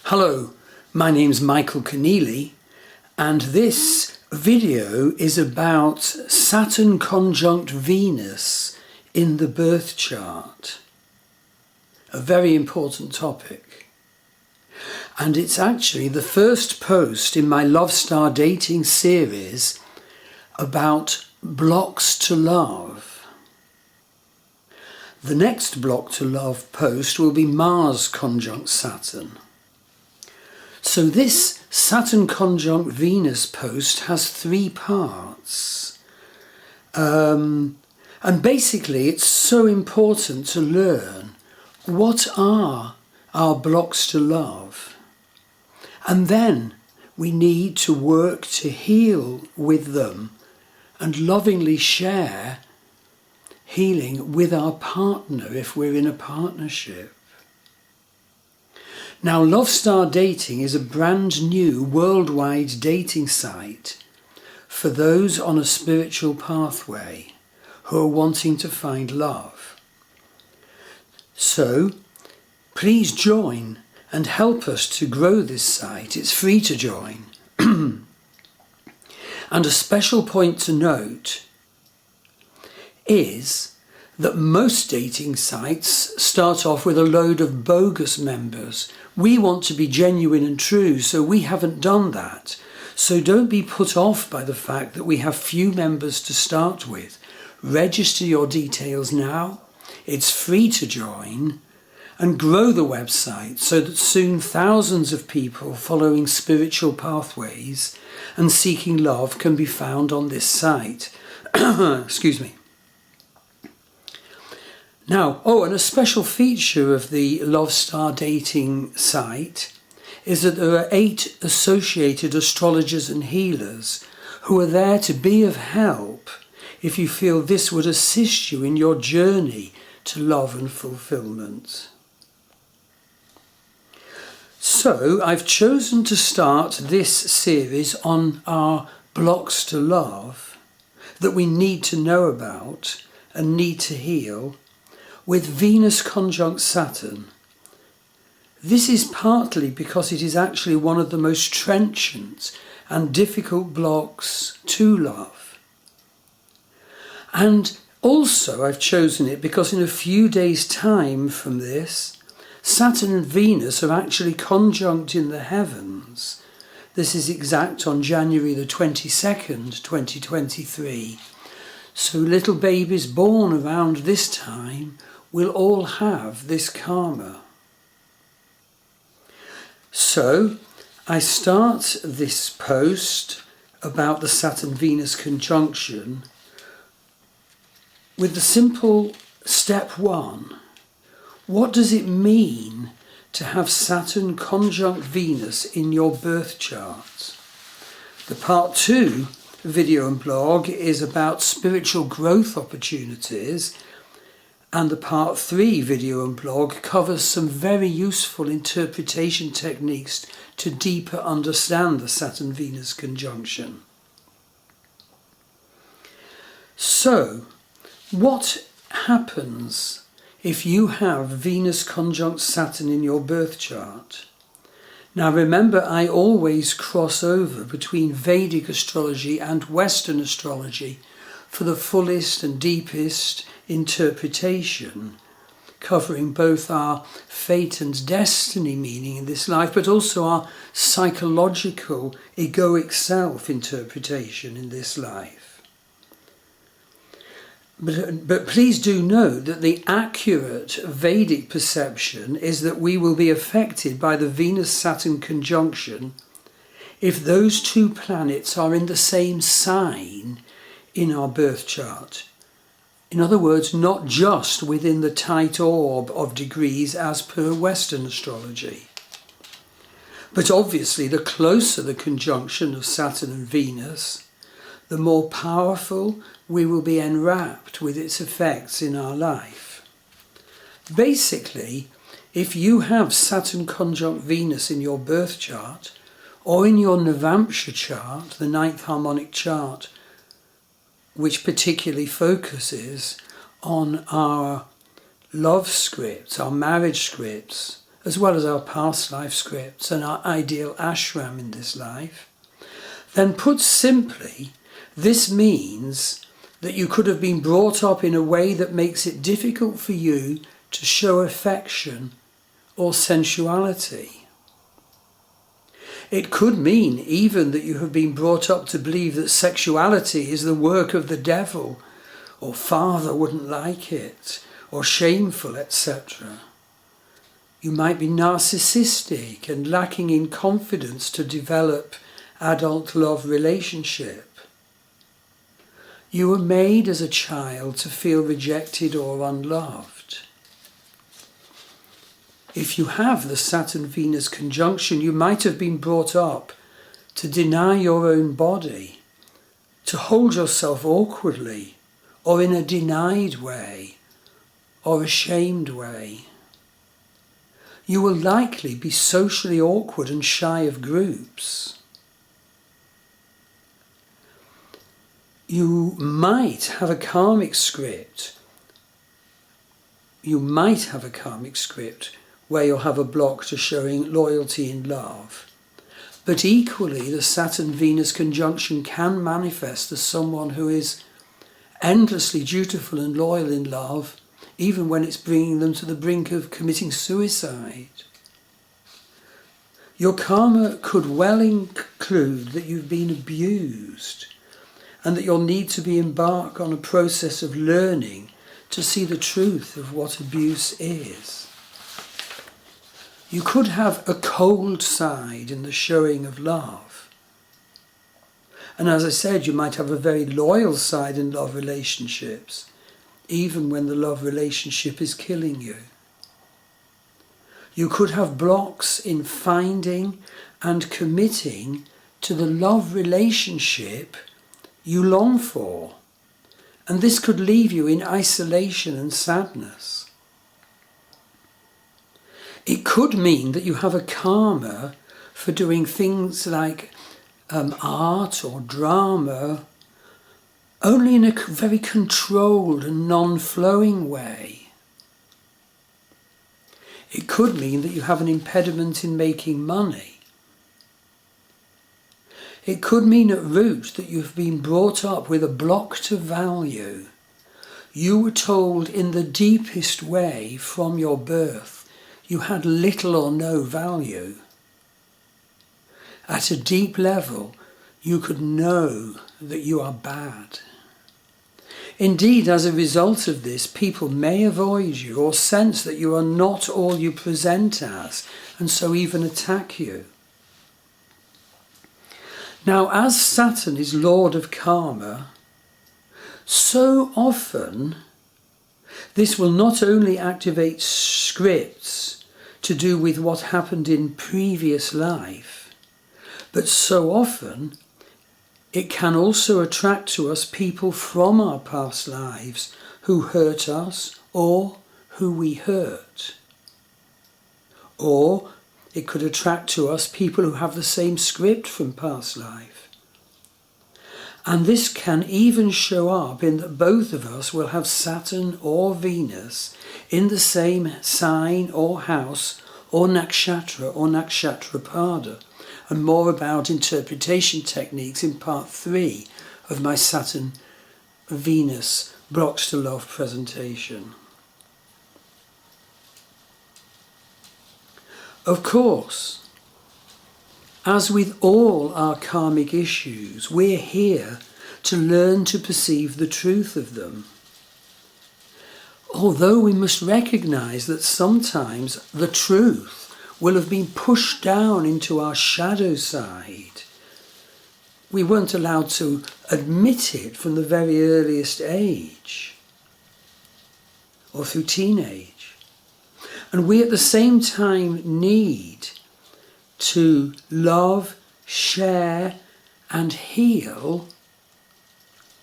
Hello, my name's Michael Conneely, and this video is about Saturn conjunct Venus in the birth chart. A very important topic. And it's actually the first post in my Love Star dating series about blocks to love. The next block to love post will be Mars conjunct Saturn. So this Saturn conjunct Venus post has three parts. And basically it's so important to learn what are our blocks to love. And then we need to work to heal with them and lovingly share healing with our partner if we're in a partnership. Now, Love Star Dating is a brand new worldwide dating site for those on a spiritual pathway who are wanting to find love. So, please join and help us to grow this site. It's free to join. And a special point to note is that most dating sites start off with a load of bogus members. We want to be genuine and true, so we haven't done that. So don't be put off by the fact that we have few members to start with. Register your details now. It's free to join, and grow the website so that soon thousands of people following spiritual pathways and seeking love can be found on this site. Excuse me. Now, and a special feature of the Love Star Dating site is that there are 8 associated astrologers and healers who are there to be of help if you feel this would assist you in your journey to love and fulfillment. So, I've chosen to start this series on our blocks to love that we need to know about and need to heal with Venus conjunct Saturn. This is partly because it is actually one of the most trenchant and difficult blocks to love. And also I've chosen it because in a few days' time from this, Saturn and Venus are actually conjunct in the heavens. This is exact on January the 22nd, 2023. So little babies born around this time will all have this karma. So I start this post about the Saturn-Venus conjunction with the simple step 1. What does it mean to have Saturn conjunct Venus in your birth chart? The part 2 video and blog is about spiritual growth opportunities, and the part 3 video and blog covers some very useful interpretation techniques to deeper understand the Saturn-Venus conjunction. So, what happens if you have Venus conjunct Saturn in your birth chart? Now remember, I always cross over between Vedic astrology and Western astrology for the fullest and deepest interpretation, covering both our fate and destiny meaning in this life, but also our psychological egoic self interpretation in this life. But please do note that the accurate Vedic perception is that we will be affected by the Venus-Saturn conjunction if those two planets are in the same sign in our birth chart. In other words, not just within the tight orb of degrees as per Western astrology. But obviously, the closer the conjunction of Saturn and Venus, the more powerful we will be enwrapped with its effects in our life. Basically, if you have Saturn conjunct Venus in your birth chart, or in your Navamsha chart, the 9th harmonic chart, which particularly focuses on our love scripts, our marriage scripts, as well as our past life scripts and our ideal ashram in this life, then put simply, this means that you could have been brought up in a way that makes it difficult for you to show affection or sensuality. It could mean even that you have been brought up to believe that sexuality is the work of the devil, or father wouldn't like it, or shameful, etc. You might be narcissistic and lacking in confidence to develop adult love relationship. You were made as a child to feel rejected or unloved. If you have the Saturn-Venus conjunction, you might have been brought up to deny your own body, to hold yourself awkwardly, or in a denied way, or a shamed way. You will likely be socially awkward and shy of groups. You might have a karmic script. Where you'll have a block to showing loyalty in love. But equally, the Saturn-Venus conjunction can manifest as someone who is endlessly dutiful and loyal in love, even when it's bringing them to the brink of committing suicide. Your karma could well include that you've been abused, and that you'll need to be embarked on a process of learning to see the truth of what abuse is. You could have a cold side in the showing of love. And as I said, you might have a very loyal side in love relationships, even when the love relationship is killing you. You could have blocks in finding and committing to the love relationship you long for. And this could leave you in isolation and sadness. It could mean that you have a karma for doing things like art or drama only in a very controlled and non-flowing way. It could mean that you have an impediment in making money. It could mean at root that you've been brought up with a block to value. You were told in the deepest way from your birth you had little or no value. At a deep level, you could know that you are bad. Indeed, as a result of this, people may avoid you or sense that you are not all you present as, and so even attack you. Now, as Saturn is Lord of Karma, so often this will not only activate scripts to do with what happened in previous life, but so often it can also attract to us people from our past lives who hurt us or who we hurt. Or it could attract to us people who have the same script from past life. And this can even show up in that both of us will have Saturn or Venus in the same sign or house or nakshatra pada. And more about interpretation techniques in part 3 of my Saturn-Venus blocks to love presentation. Of course, as with all our karmic issues, we're here to learn to perceive the truth of them. Although we must recognise that sometimes the truth will have been pushed down into our shadow side. We weren't allowed to admit it from the very earliest age or through teenage. And we at the same time need to love, share and heal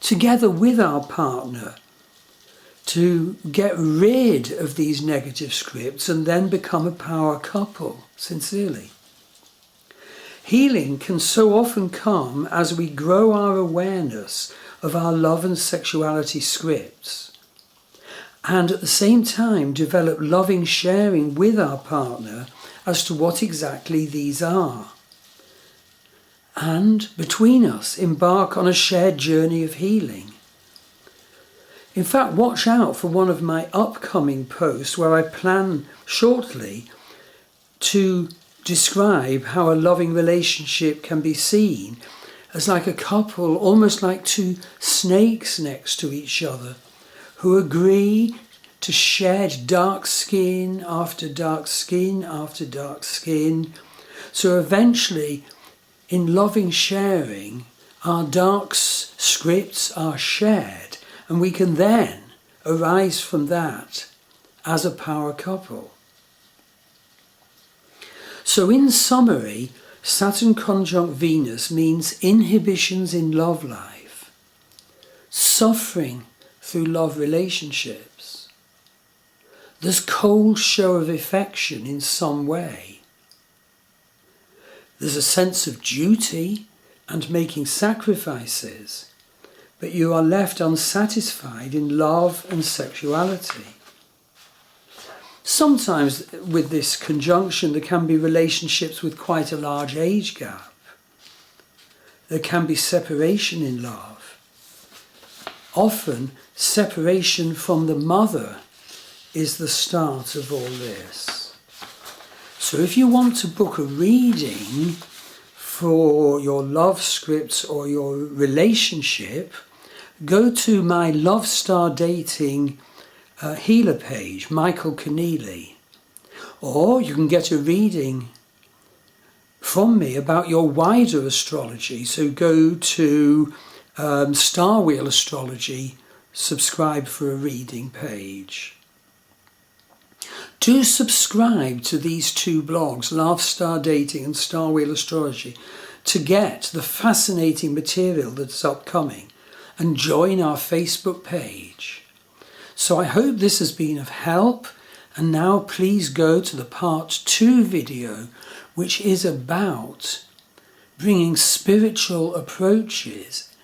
together with our partner to get rid of these negative scripts and then become a power couple, sincerely. Healing can so often come as we grow our awareness of our love and sexuality scripts and at the same time develop loving sharing with our partner as to what exactly these are. And between us, embark on a shared journey of healing. In fact, watch out for one of my upcoming posts where I plan shortly to describe how a loving relationship can be seen as like a couple, almost like two snakes next to each other, who agree to shed dark skin after dark skin after dark skin. So eventually, in loving sharing, our dark scripts are shared, and we can then arise from that as a power couple. So in summary, Saturn conjunct Venus means inhibitions in love life, suffering through love relationships. There's cold show of affection in some way. There's a sense of duty and making sacrifices, but you are left unsatisfied in love and sexuality. Sometimes with this conjunction there can be relationships with quite a large age gap. There can be separation in love. Often separation from the mother is the start of all this. So if you want to book a reading for your love scripts or your relationship, go to my Love Star Dating healer page, Michael Conneely. Or you can get a reading from me about your wider astrology. So go to Star Wheel Astrology, subscribe for a reading page. Do subscribe to these two blogs, Love Star Dating and Star Wheel Astrology, to get the fascinating material that's upcoming, and join our Facebook page. So I hope this has been of help, and now please go to the part 2 video, which is about bringing spiritual approaches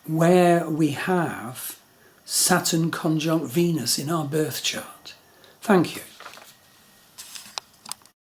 where we have Saturn conjunct Venus in our birth chart. Thank you.